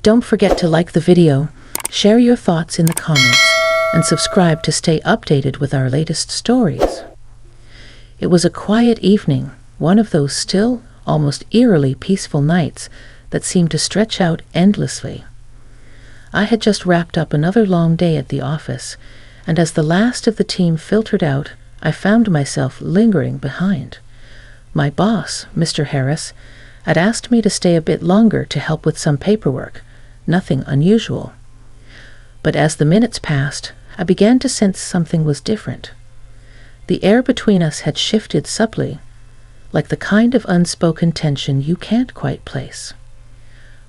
Don't forget to like the video, share your thoughts in the comments, and subscribe to stay updated with our latest stories. It was a quiet evening, one of those still, almost eerily peaceful nights that seemed to stretch out endlessly. I had just wrapped up another long day at the office, and as the last of the team filtered out, I found myself lingering behind. My boss, Mr. Harris, had asked me to stay a bit longer to help with some paperwork, nothing unusual. But as the minutes passed, I began to sense something was different. The air between us had shifted subtly, like the kind of unspoken tension you can't quite place.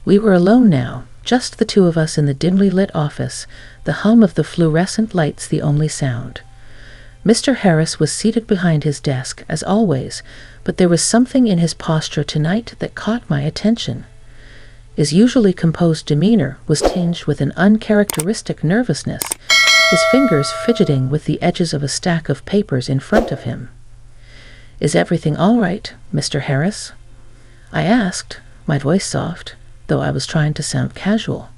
We were alone now, just the two of us in the dimly lit office, the hum of the fluorescent lights the only sound. Mr. Harris was seated behind his desk, as always, but there was something in his posture tonight that caught my attention. His usually composed demeanor was tinged with an uncharacteristic nervousness, his fingers fidgeting with the edges of a stack of papers in front of him. "Is everything all right, Mr. Harris?" I asked, my voice soft, though I was trying to sound casual.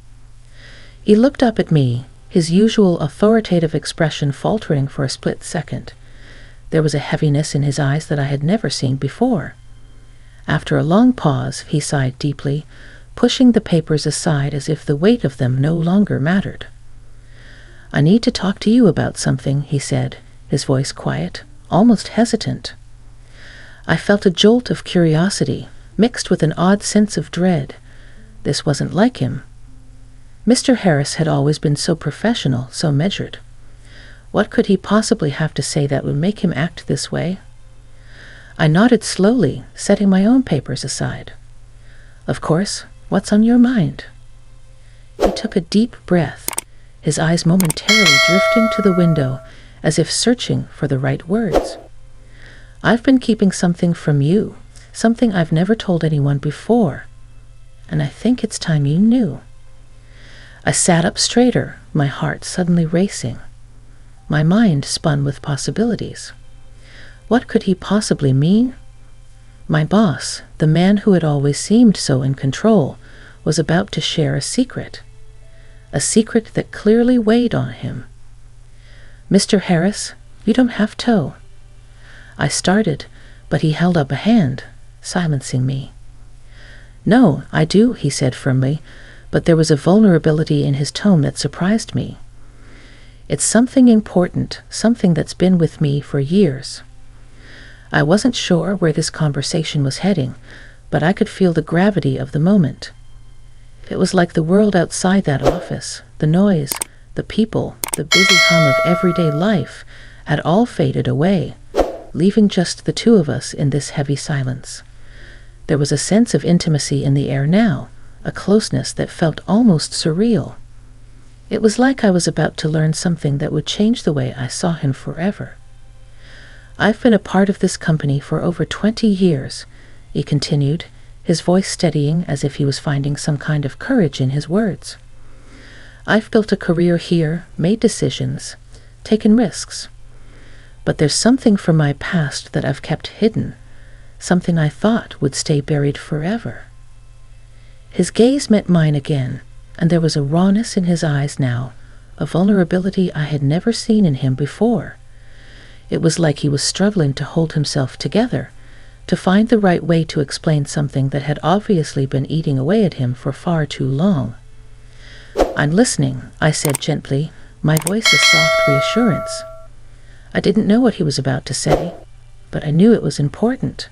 He looked up at me, his usual authoritative expression faltering for a split second. There was a heaviness in his eyes that I had never seen before. After a long pause, he sighed deeply, pushing the papers aside as if the weight of them no longer mattered. "I need to talk to you about something," he said, his voice quiet, almost hesitant. I felt a jolt of curiosity, mixed with an odd sense of dread. This wasn't like him. Mr. Harris had always been so professional, so measured. What could he possibly have to say that would make him act this way? I nodded slowly, setting my own papers aside. "Of course, what's on your mind?" He took a deep breath, his eyes momentarily drifting to the window, as if searching for the right words. "I've been keeping something from you, something I've never told anyone before, and I think it's time you knew." I sat up straighter, my heart suddenly racing. My mind spun with possibilities. What could he possibly mean? My boss, the man who had always seemed so in control, was about to share a secret that clearly weighed on him. "Mr. Harris, you don't have to." I started, but he held up a hand, silencing me. "No, I do," he said firmly, but there was a vulnerability in his tone that surprised me. "It's something important, something that's been with me for years." I wasn't sure where this conversation was heading, but I could feel the gravity of the moment. It was like the world outside that office, the noise, the people, the busy hum of everyday life, had all faded away, leaving just the two of us in this heavy silence. There was a sense of intimacy in the air now, a closeness that felt almost surreal. It was like I was about to learn something that would change the way I saw him forever. "I've been a part of this company for over 20 years, he continued, his voice steadying as if he was finding some kind of courage in his words. "I've built a career here, made decisions, taken risks. But there's something from my past that I've kept hidden, something I thought would stay buried forever." His gaze met mine again, and there was a rawness in his eyes now, a vulnerability I had never seen in him before. It was like he was struggling to hold himself together, to find the right way to explain something that had obviously been eating away at him for far too long. "I'm listening," I said gently, my voice a soft reassurance. I didn't know what he was about to say, but I knew it was important.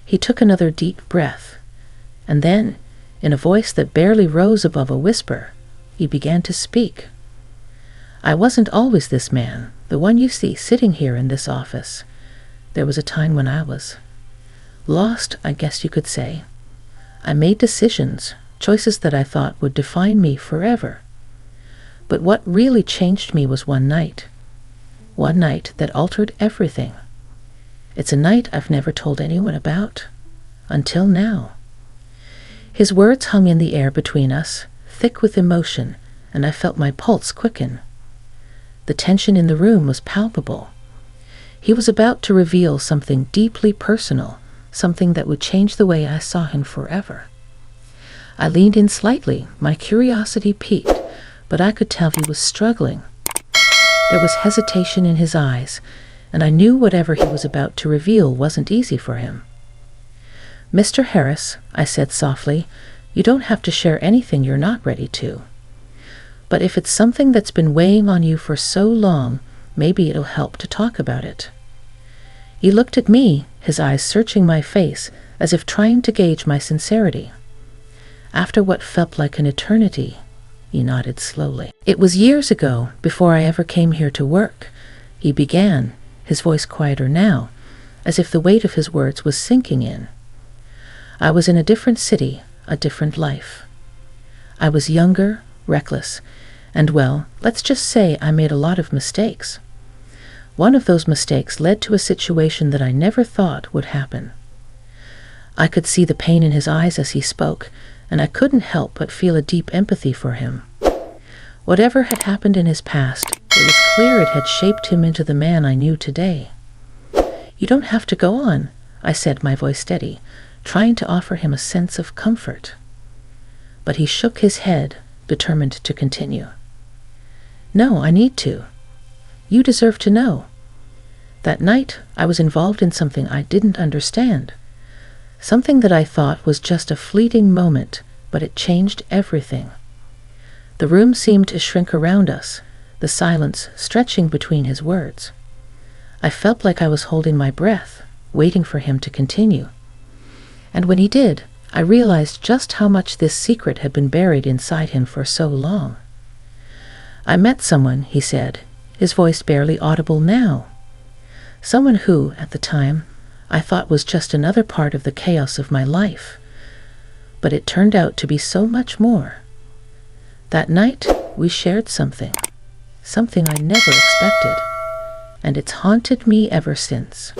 He took another deep breath, and then, in a voice that barely rose above a whisper, he began to speak. "I wasn't always this man, the one you see sitting here in this office. There was a time when I was lost, I guess you could say. I made decisions, choices that I thought would define me forever. But what really changed me was one night that altered everything. It's a night I've never told anyone about, until now." His words hung in the air between us, thick with emotion, and I felt my pulse quicken. The tension in the room was palpable. He was about to reveal something deeply personal, something that would change the way I saw him forever. I leaned in slightly, my curiosity piqued, but I could tell he was struggling. There was hesitation in his eyes, and I knew whatever he was about to reveal wasn't easy for him. "Mr. Harris," I said softly, "you don't have to share anything you're not ready to. But if it's something that's been weighing on you for so long, maybe it'll help to talk about it." He looked at me, his eyes searching my face as if trying to gauge my sincerity. After what felt like an eternity, he nodded slowly. "It was years ago, before I ever came here to work," he began, his voice quieter now, as if the weight of his words was sinking in. "I was in a different city, a different life. I was younger, reckless, and well, let's just say I made a lot of mistakes. One of those mistakes led to a situation that I never thought would happen." I could see the pain in his eyes as he spoke, and I couldn't help but feel a deep empathy for him. Whatever had happened in his past, it was clear it had shaped him into the man I knew today. "You don't have to go on," I said, my voice steady, trying to offer him a sense of comfort. But he shook his head, determined to continue. "No, I need to. You deserve to know. That night, I was involved in something I didn't understand. Something that I thought was just a fleeting moment, but it changed everything." The room seemed to shrink around us, the silence stretching between his words. I felt like I was holding my breath, waiting for him to continue. And when he did, I realized just how much this secret had been buried inside him for so long. "I met someone," he said, his voice barely audible now. "Someone who, at the time, I thought was just another part of the chaos of my life. But it turned out to be so much more. That night, we shared something I never expected, and it's haunted me ever since."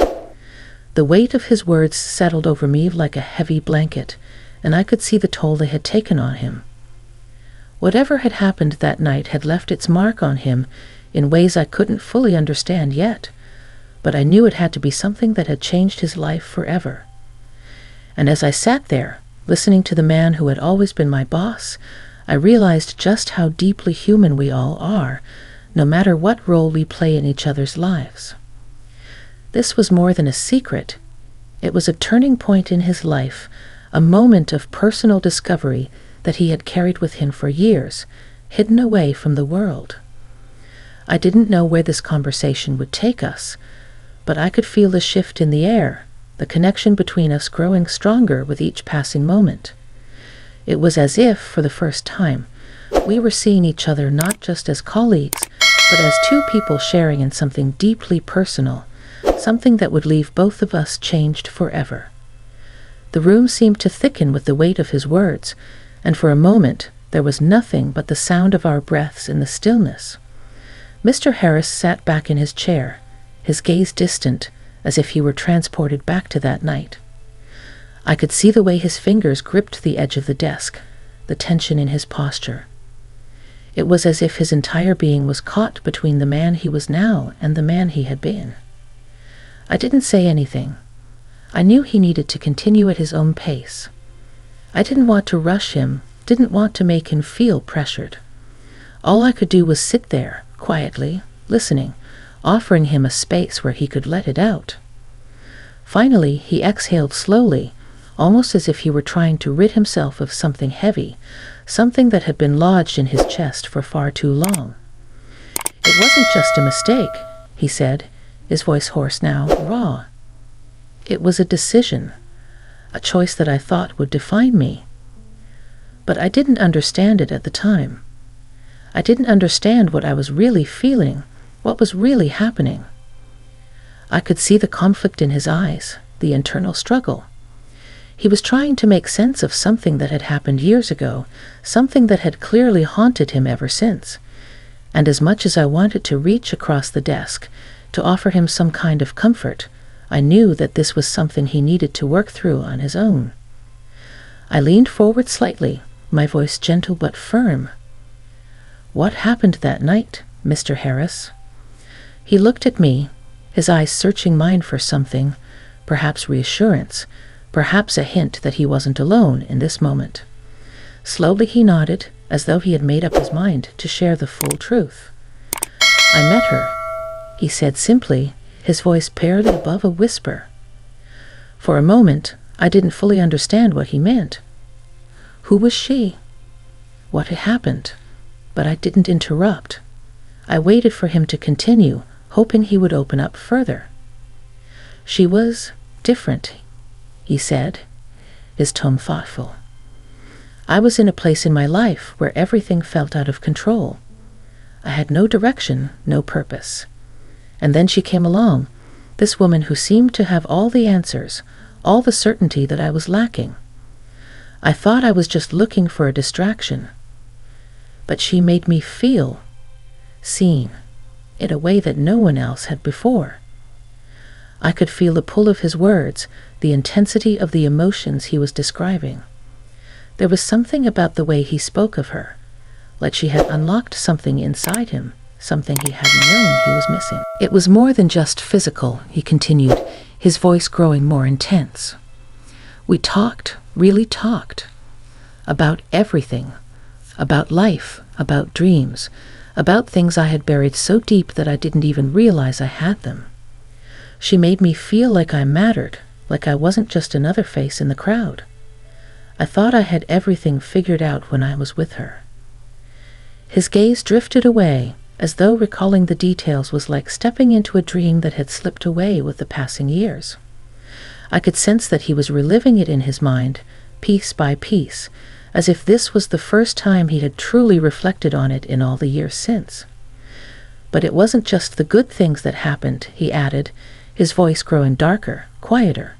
The weight of his words settled over me like a heavy blanket, and I could see the toll they had taken on him. Whatever had happened that night had left its mark on him in ways I couldn't fully understand yet, but I knew it had to be something that had changed his life forever. And as I sat there, listening to the man who had always been my boss, I realized just how deeply human we all are, no matter what role we play in each other's lives. This was more than a secret. It was a turning point in his life, a moment of personal discovery that he had carried with him for years, hidden away from the world. I didn't know where this conversation would take us, but I could feel the shift in the air, the connection between us growing stronger with each passing moment. It was as if, for the first time, we were seeing each other not just as colleagues, but as two people sharing in something deeply personal, something that would leave both of us changed forever. The room seemed to thicken with the weight of his words, and for a moment there was nothing but the sound of our breaths in the stillness. Mr. Harris sat back in his chair, his gaze distant, as if he were transported back to that night. I could see the way his fingers gripped the edge of the desk, the tension in his posture. It was as if his entire being was caught between the man he was now and the man he had been. I didn't say anything. I knew he needed to continue at his own pace. I didn't want to rush him, didn't want to make him feel pressured. All I could do was sit there, quietly, listening, offering him a space where he could let it out. Finally, he exhaled slowly, almost as if he were trying to rid himself of something heavy, something that had been lodged in his chest for far too long. "It wasn't just a mistake," he said, his voice hoarse now, raw. "It was a decision, a choice that I thought would define me. But I didn't understand it at the time. I didn't understand what I was really feeling, what was really happening." I could see the conflict in his eyes, the internal struggle. He was trying to make sense of something that had happened years ago, something that had clearly haunted him ever since. And as much as I wanted to reach across the desk, to offer him some kind of comfort, I knew that this was something he needed to work through on his own. I leaned forward slightly, my voice gentle but firm. "What happened that night, Mr. Harris?" He looked at me, his eyes searching mine for something, perhaps reassurance, perhaps a hint that he wasn't alone in this moment. Slowly he nodded, as though he had made up his mind to share the full truth. "I met her," he said simply, his voice barely above a whisper. For a moment, I didn't fully understand what he meant. Who was she? What had happened? But I didn't interrupt. I waited for him to continue, hoping he would open up further. "She was different," he said, his tone thoughtful. "I was in a place in my life where everything felt out of control. I had no direction, no purpose. And then she came along, this woman who seemed to have all the answers, all the certainty that I was lacking. I thought I was just looking for a distraction. But she made me feel seen in a way that no one else had before. I could feel the pull of his words, the intensity of the emotions he was describing. There was something about the way he spoke of her, like she had unlocked something inside him, something he hadn't known he was missing. It was more than just physical," he continued, his voice growing more intense. "We talked, really talked, about everything, about life, about dreams, about things I had buried so deep that I didn't even realize I had them. She made me feel like I mattered, like I wasn't just another face in the crowd. I thought I had everything figured out when I was with her." His gaze drifted away, as though recalling the details was like stepping into a dream that had slipped away with the passing years. I could sense that he was reliving it in his mind, piece by piece, as if this was the first time he had truly reflected on it in all the years since. "But it wasn't just the good things that happened," he added, his voice growing darker, quieter.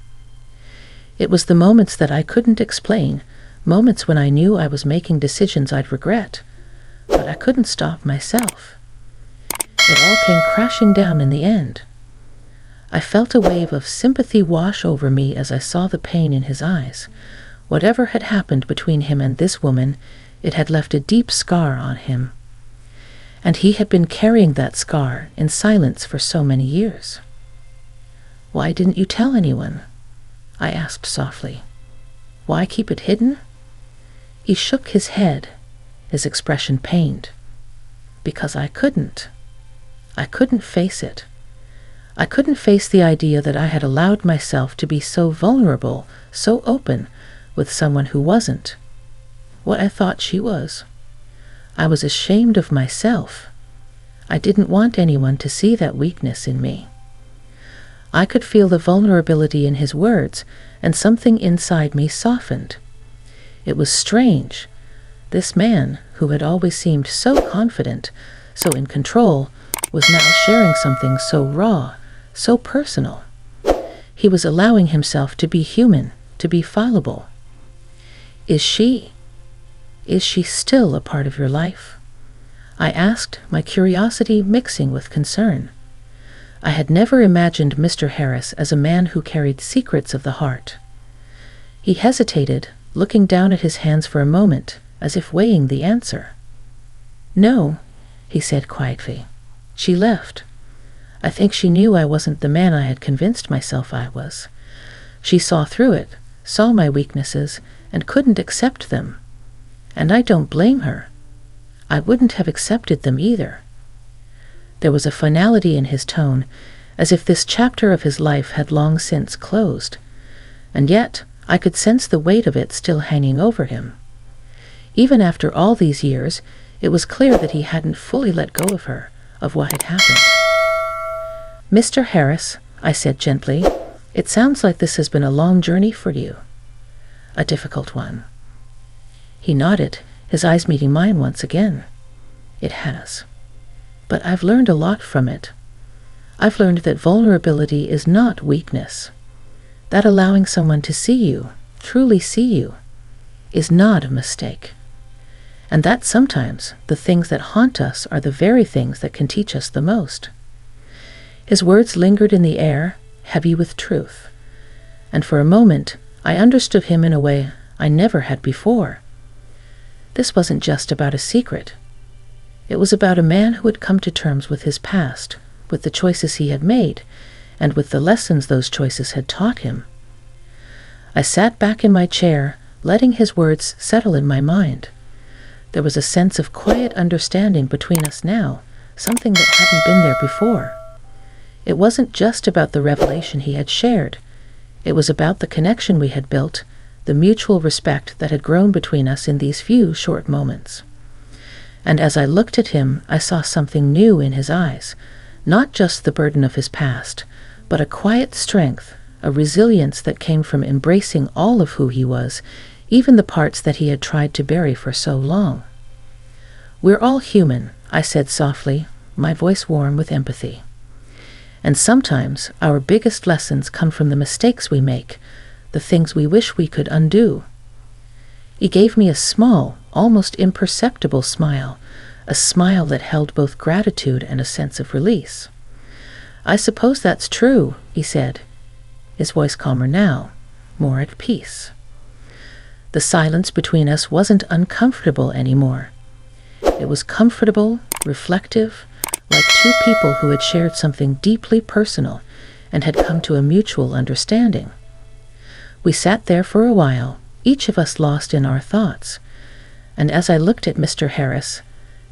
"It was the moments that I couldn't explain, moments when I knew I was making decisions I'd regret, but I couldn't stop myself. It all came crashing down in the end. I felt a wave of sympathy wash over me as I saw the pain in his eyes. Whatever had happened between him and this woman, it had left a deep scar on him. And he had been carrying that scar in silence for so many years." "Why didn't you tell anyone?" I asked softly. "Why keep it hidden?" He shook his head, his expression pained. "Because I couldn't. I couldn't face it. I couldn't face the idea that I had allowed myself to be so vulnerable, so open, with someone who wasn't what I thought she was. I was ashamed of myself. I didn't want anyone to see that weakness in me." I could feel the vulnerability in his words, and something inside me softened. It was strange. This man, who had always seemed so confident, so in control, was now sharing something so raw, so personal. He was allowing himself to be human, to be fallible. Is she still a part of your life?" I asked, my curiosity mixing with concern. I had never imagined Mr. Harris as a man who carried secrets of the heart. He hesitated, looking down at his hands for a moment, as if weighing the answer. "No," he said quietly. "She left. I think she knew I wasn't the man I had convinced myself I was. She saw through it, saw my weaknesses, and couldn't accept them. And I don't blame her. I wouldn't have accepted them either." There was a finality in his tone, as if this chapter of his life had long since closed. And yet, I could sense the weight of it still hanging over him. Even after all these years, it was clear that he hadn't fully let go of her, of what had happened. "Mr. Harris," I said gently, "it sounds like this has been a long journey for you. A difficult one." He nodded, his eyes meeting mine once again. "It has. But I've learned a lot from it. I've learned that vulnerability is not weakness. That allowing someone to see you, truly see you, is not a mistake. And that sometimes the things that haunt us are the very things that can teach us the most." His words lingered in the air, heavy with truth. And for a moment, I understood him in a way I never had before. This wasn't just about a secret. It was about a man who had come to terms with his past, with the choices he had made, and with the lessons those choices had taught him. I sat back in my chair, letting his words settle in my mind. There was a sense of quiet understanding between us now, something that hadn't been there before. It wasn't just about the revelation he had shared. It was about the connection we had built, the mutual respect that had grown between us in these few short moments. And as I looked at him, I saw something new in his eyes, not just the burden of his past, but a quiet strength, a resilience that came from embracing all of who he was, even the parts that he had tried to bury for so long. "We're all human," I said softly, my voice warm with empathy. "And sometimes our biggest lessons come from the mistakes we make, the things we wish we could undo." He gave me a small, almost imperceptible smile, a smile that held both gratitude and a sense of release. "I suppose that's true," he said, his voice calmer now, more at peace. The silence between us wasn't uncomfortable anymore. It was comfortable, reflective, like two people who had shared something deeply personal and had come to a mutual understanding. We sat there for a while, each of us lost in our thoughts. And as I looked at Mr. Harris,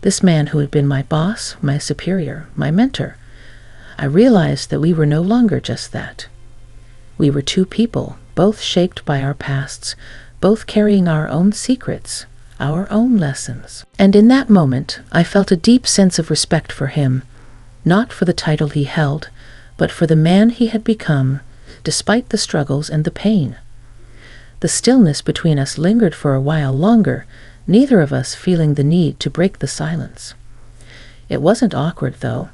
this man who had been my boss, my superior, my mentor, I realized that we were no longer just that. We were two people, both shaped by our pasts, both carrying our own secrets, our own lessons. And in that moment, I felt a deep sense of respect for him, not for the title he held, but for the man he had become, despite the struggles and the pain. The stillness between us lingered for a while longer, neither of us feeling the need to break the silence. It wasn't awkward, though.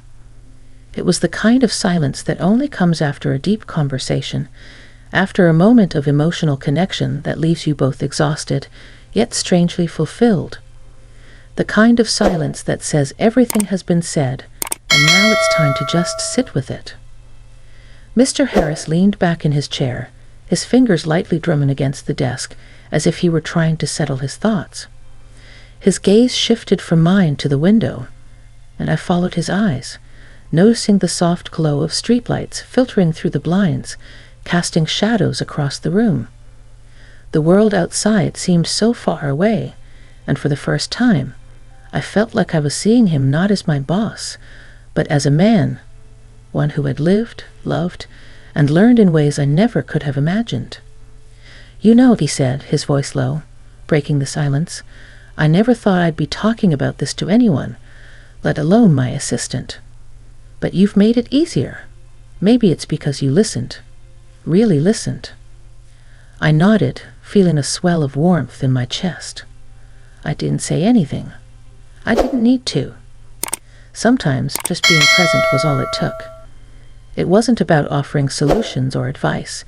It was the kind of silence that only comes after a deep conversation, after a moment of emotional connection that leaves you both exhausted, yet strangely fulfilled. The kind of silence that says everything has been said, and now it's time to just sit with it. Mr. Harris leaned back in his chair, his fingers lightly drumming against the desk, as if he were trying to settle his thoughts. His gaze shifted from mine to the window, and I followed his eyes, noticing the soft glow of streetlights filtering through the blinds, casting shadows across the room. The world outside seemed so far away, and for the first time, I felt like I was seeing him not as my boss, but as a man, one who had lived, loved, and learned in ways I never could have imagined. "You know," he said, his voice low, breaking the silence, "I never thought I'd be talking about this to anyone, let alone my assistant. But you've made it easier. Maybe it's because you listened, really listened." I nodded, feeling a swell of warmth in my chest. I didn't say anything. I didn't need to. Sometimes just being present was all it took. It wasn't about offering solutions or advice.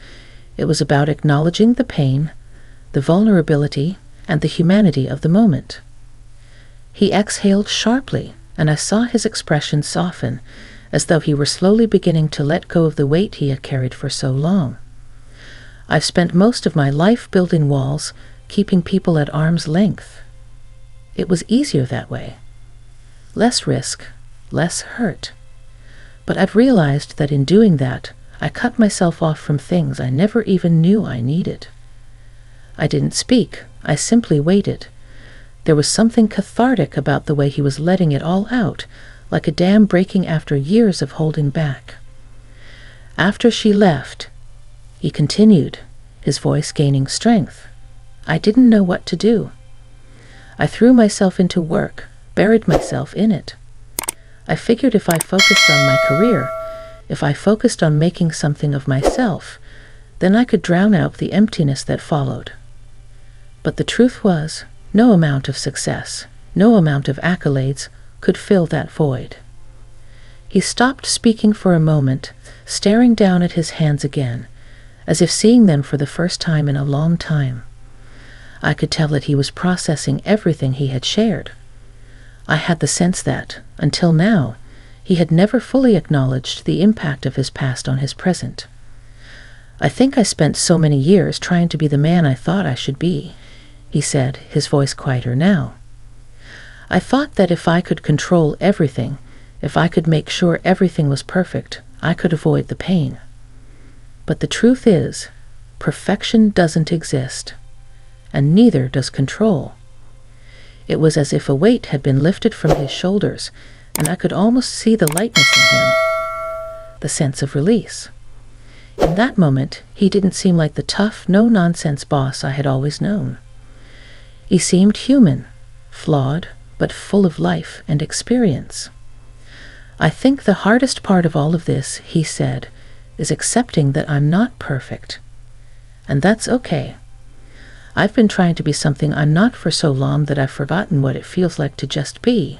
It was about acknowledging the pain, the vulnerability, and the humanity of the moment. He exhaled sharply, and I saw his expression soften, as though he were slowly beginning to let go of the weight he had carried for so long. I've spent most of my life building walls, keeping people at arm's length. It was easier that way. Less risk, less hurt. But I've realized that in doing that, I cut myself off from things I never even knew I needed. I didn't speak, I simply waited. There was something cathartic about the way he was letting it all out, like a dam breaking after years of holding back. "After she left," he continued, his voice gaining strength, "I didn't know what to do. I threw myself into work, buried myself in it. I figured if I focused on my career, if I focused on making something of myself, then I could drown out the emptiness that followed. But the truth was, no amount of success, no amount of accolades could fill that void." He stopped speaking for a moment, staring down at his hands again, as if seeing them for the first time in a long time. I could tell that he was processing everything he had shared. I had the sense that, until now, he had never fully acknowledged the impact of his past on his present. "I think I spent so many years trying to be the man I thought I should be," he said, his voice quieter now. "I thought that if I could control everything, if I could make sure everything was perfect, I could avoid the pain. But the truth is, perfection doesn't exist. and neither does control. It was as if a weight had been lifted from his shoulders, and I could almost see the lightness in him, the sense of release. In that moment, he didn't seem like the tough, no-nonsense boss I had always known. He seemed human, flawed, but full of life and experience. "I think the hardest part of all of this," he said, "is accepting that I'm not perfect. And that's okay. I've been trying to be something I'm not for so long that I've forgotten what it feels like to just be.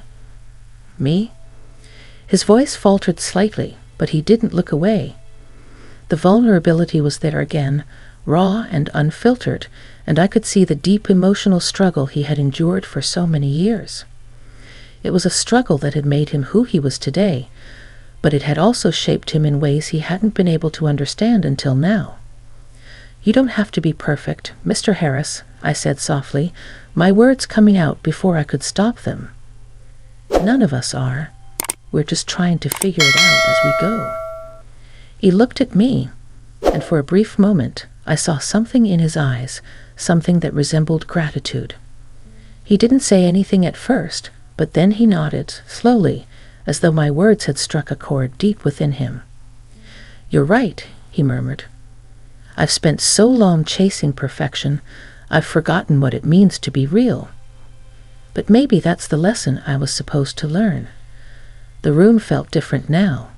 Me?" His voice faltered slightly, but he didn't look away. The vulnerability was there again, raw and unfiltered, and I could see the deep emotional struggle he had endured for so many years. It was a struggle that had made him who he was today, but it had also shaped him in ways he hadn't been able to understand until now. "You don't have to be perfect, Mr. Harris," I said softly, my words coming out before I could stop them. "None of us are. We're just trying to figure it out as we go." He looked at me, and for a brief moment I saw something in his eyes, something that resembled gratitude. He didn't say anything at first, but then he nodded, slowly, as though my words had struck a chord deep within him. "You're right," he murmured. "I've spent so long chasing perfection, I've forgotten what it means to be real. But maybe that's the lesson I was supposed to learn." The room felt different now,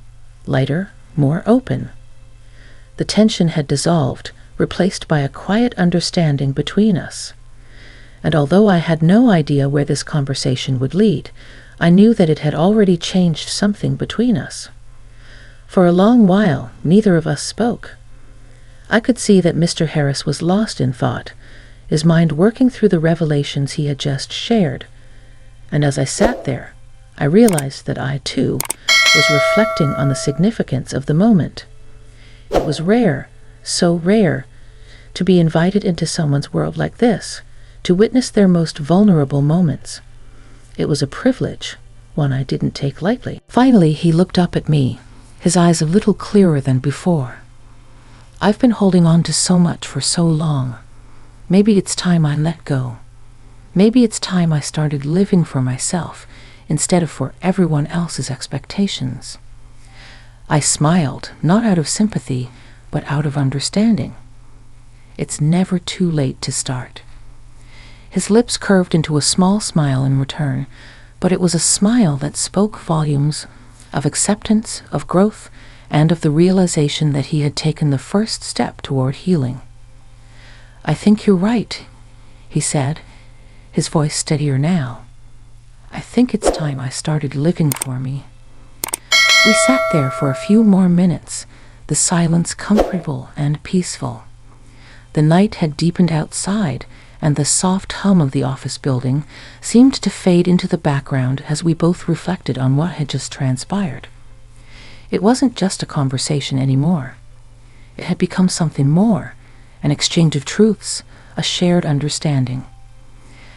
lighter, more open. The tension had dissolved, replaced by a quiet understanding between us. And although I had no idea where this conversation would lead, I knew that it had already changed something between us. For a long while, neither of us spoke. I could see that Mr. Harris was lost in thought, his mind working through the revelations he had just shared. And as I sat there, I realized that I, too, was reflecting on the significance of the moment. It was rare, so rare, to be invited into someone's world like this, to witness their most vulnerable moments. It was a privilege, one I didn't take lightly. Finally, he looked up at me, his eyes a little clearer than before. "I've been holding on to so much for so long. Maybe it's time I let go. Maybe it's time I started living for myself instead of for everyone else's expectations." I smiled, not out of sympathy, but out of understanding. It's never too late to start. His lips curved into a small smile in return, but it was a smile that spoke volumes of acceptance, of growth, and of the realization that he had taken the first step toward healing. "I think you're right," he said, his voice steadier now. "I think it's time I started living for me." We sat there for a few more minutes, the silence comfortable and peaceful. The night had deepened outside, and the soft hum of the office building seemed to fade into the background as we both reflected on what had just transpired. It wasn't just a conversation anymore. It had become something more, an exchange of truths, a shared understanding.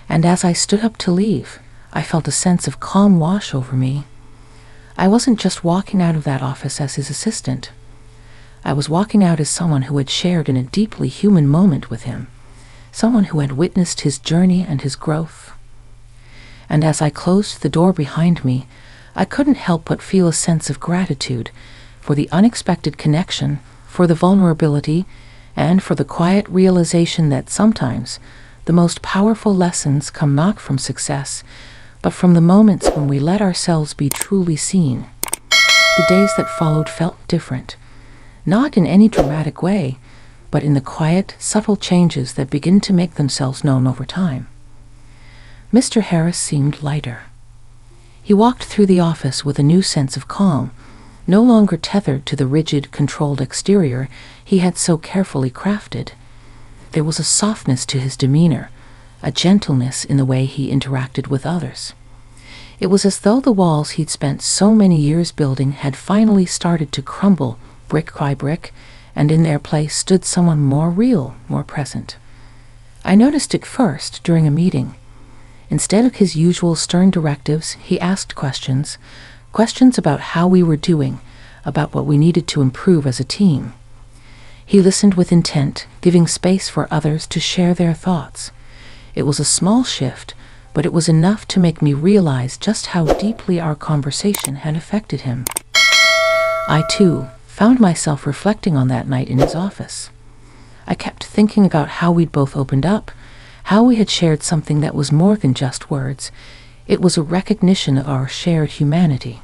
And as I stood up to leave, I felt a sense of calm wash over me. I wasn't just walking out of that office as his assistant. I was walking out as someone who had shared in a deeply human moment with him, someone who had witnessed his journey and his growth. And as I closed the door behind me, I couldn't help but feel a sense of gratitude for the unexpected connection, for the vulnerability, and for the quiet realization that sometimes the most powerful lessons come not from success, but from the moments when we let ourselves be truly seen. The days that followed felt different, not in any dramatic way, but in the quiet, subtle changes that begin to make themselves known over time. Mr. Harris seemed lighter. He walked through the office with a new sense of calm, no longer tethered to the rigid, controlled exterior he had so carefully crafted. There was a softness to his demeanor, a gentleness in the way he interacted with others. It was as though the walls he'd spent so many years building had finally started to crumble brick by brick, and in their place stood someone more real, more present. I noticed it first during a meeting. Instead of his usual stern directives, he asked questions about how we were doing, about what we needed to improve as a team. He listened with intent, giving space for others to share their thoughts. It was a small shift, but it was enough to make me realize just how deeply our conversation had affected him. I, too, found myself reflecting on that night in his office. I kept thinking about how we'd both opened up, how we had shared something that was more than just words. It was a recognition of our shared humanity.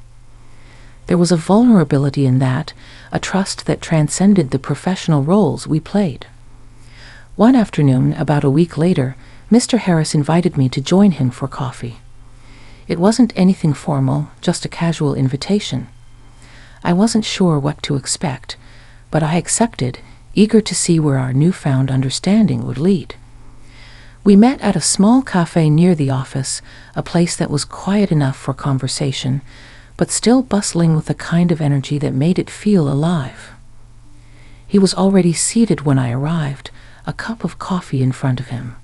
There was a vulnerability in that, a trust that transcended the professional roles we played. One afternoon, about a week later, Mr. Harris invited me to join him for coffee. It wasn't anything formal, just a casual invitation. I wasn't sure what to expect, but I accepted, eager to see where our newfound understanding would lead. We met at a small cafe near the office, a place that was quiet enough for conversation, but still bustling with a kind of energy that made it feel alive. He was already seated when I arrived, a cup of coffee in front of him.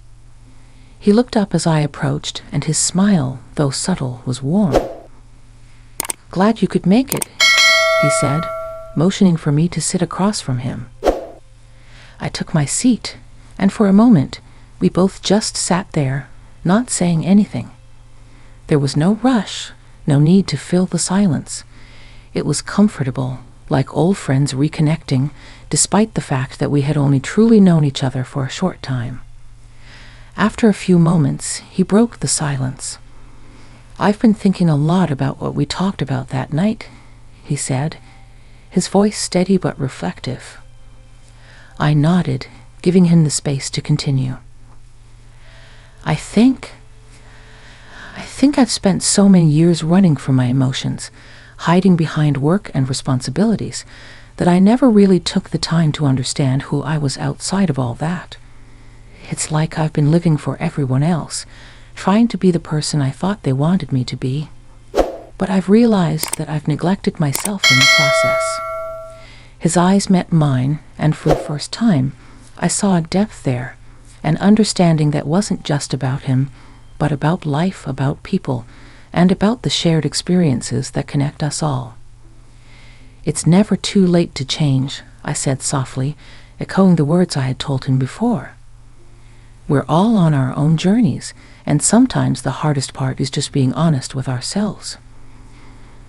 He looked up as I approached, and his smile, though subtle, was warm. "Glad you could make it," he said, motioning for me to sit across from him. I took my seat, and for a moment, we both just sat there, not saying anything. There was no rush, no need to fill the silence. It was comfortable, like old friends reconnecting, despite the fact that we had only truly known each other for a short time. After a few moments, he broke the silence. "I've been thinking a lot about what we talked about that night," he said, his voice steady but reflective. I nodded, giving him the space to continue. I think I've spent so many years running from my emotions, hiding behind work and responsibilities, that I never really took the time to understand who I was outside of all that. It's like I've been living for everyone else, trying to be the person I thought they wanted me to be. But I've realized that I've neglected myself in the process. His eyes met mine, and for the first time, I saw a depth there, an understanding that wasn't just about him, but about life, about people, and about the shared experiences that connect us all. "It's never too late to change," I said softly, echoing the words I had told him before. We're all on our own journeys, and sometimes the hardest part is just being honest with ourselves.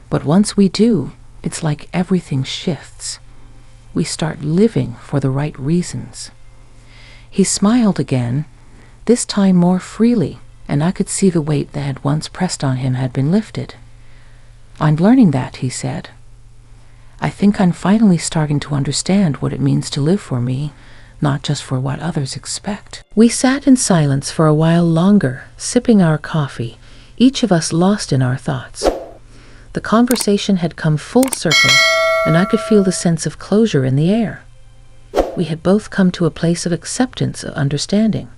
But once we do, it's like everything shifts. We start living for the right reasons. He smiled again, this time more freely, and I could see the weight that had once pressed on him had been lifted. "I'm learning that," he said. "I think I'm finally starting to understand what it means to live for me, not just for what others expect." We sat in silence for a while longer, sipping our coffee, each of us lost in our thoughts. The conversation had come full circle, and I could feel the sense of closure in the air. We had both come to a place of acceptance, of understanding.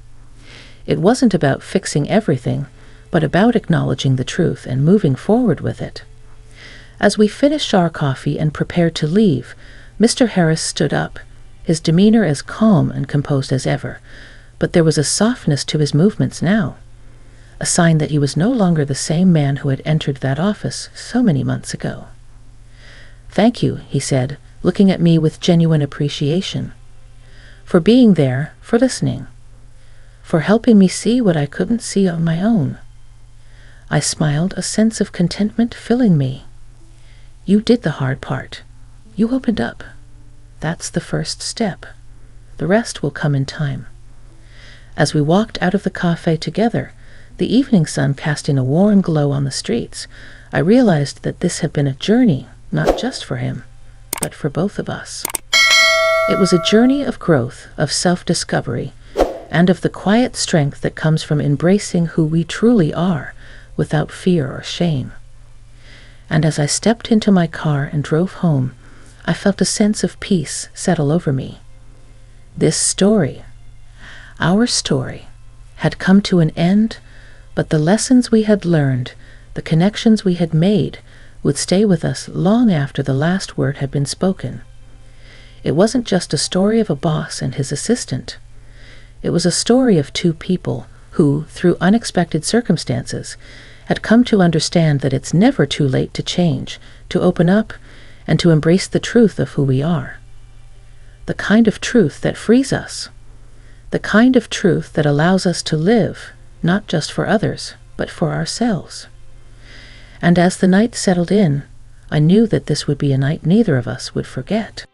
It wasn't about fixing everything, but about acknowledging the truth and moving forward with it. As we finished our coffee and prepared to leave, Mr. Harris stood up, his demeanor as calm and composed as ever, but there was a softness to his movements now, a sign that he was no longer the same man who had entered that office so many months ago. "Thank you," he said, looking at me with genuine appreciation. "For being there, for listening, for helping me see what I couldn't see on my own." I smiled, a sense of contentment filling me. "You did the hard part. You opened up. That's the first step. The rest will come in time." As we walked out of the cafe together, the evening sun casting a warm glow on the streets, I realized that this had been a journey, not just for him, but for both of us. It was a journey of growth, of self-discovery, and of the quiet strength that comes from embracing who we truly are, without fear or shame. And as I stepped into my car and drove home, I felt a sense of peace settle over me. This story, our story, had come to an end, but the lessons we had learned, the connections we had made, would stay with us long after the last word had been spoken. It wasn't just a story of a boss and his assistant. It was a story of two people who, through unexpected circumstances, had come to understand that it's never too late to change, to open up, and to embrace the truth of who we are. The kind of truth that frees us. the kind of truth that allows us to live, not just for others, but for ourselves. And as the night settled in, I knew that this would be a night neither of us would forget.